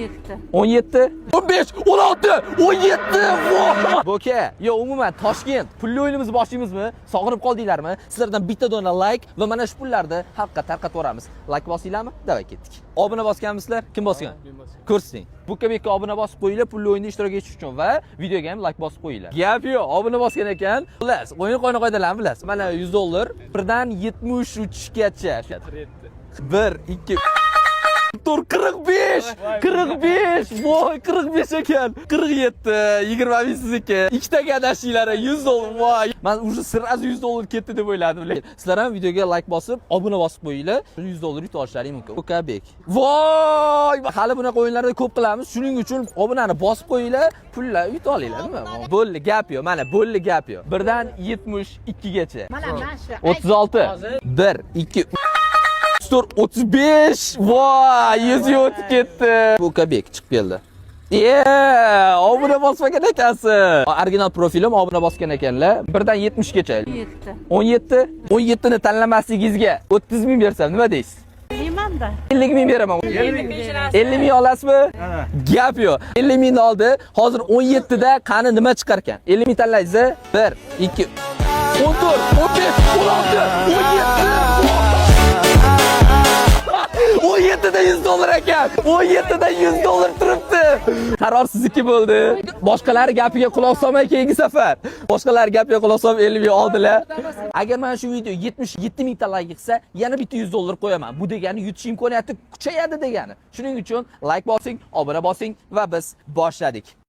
17. 17, 15, 16, 17. Boka, yo umuman Toshkent pulli o'yinimizni boshlaymizmi? Sog'inib qoldinglarmi? Sizlardan bitta dona like va mana shu pullarni xalqqa tarqatib yuboramiz. Like bosinglarmi? Davay ketdik. Obuna bosganmisizlar? Kim bosgan? Ko'rsating. Bukabekka obuna bosib qo'yinglar, pulli o'yinda ishtirok etish uchun va videoga ham like bosib qo'yinglar. Gap yo'q, obuna bosgan ekan. Xullas, o'yin qoidalarini bilasiz. Mana $100 birdan 73 gacha. 1, 2 45 45 voy 45 ekan 47 20 sizniki ikkita gadashinglar $100 voy men уже сразу $100 ketdi deb o'yladim lekin sizlar ham videoga like bosib obuna bosib qo'yinglar $100 yutib olishlaring mumkin Bukabek voy hali bunaqa o'yinlarda ko'p qilamiz shuning uchun obunani bosib qo'yinglar pullar yutib olinglar nima bo'ldi gap yo'q mana bo'ldi gap yo'q birdan 72 gacha Mana shu 36 1 2 35 voy 100 o'tib ketdi Bukabek chiqib keldi obuna bosmagan ekansiz original profilim obuna bosgan ekanlar birdan 70 gacha 17 ni tanlamasligingizga 30 ming bersam nima deysiz Deyman-da. 50 ming beraman 50 ming olasizmi gap yo'q 50 mingni oldi hozir 17 da qani nima chiqar ekan 50 ming tanlaysiz 1 2 14 15 16 17'de $100 ekan. 17'de $100 turibdi. Qaror sizniki bo'ldi. Boshqalar gapiga quloq solmay keyingi safar. Boshqalar gapiga quloq solib 50 ming oldilar. Agar mana shu video 77 ming like qilsa, yana bitta $100 qo'yaman. Bu degani yutish imkoniyati kuchayadi degani. Shuning uchun like bosing, obuna bosing va biz boshladik.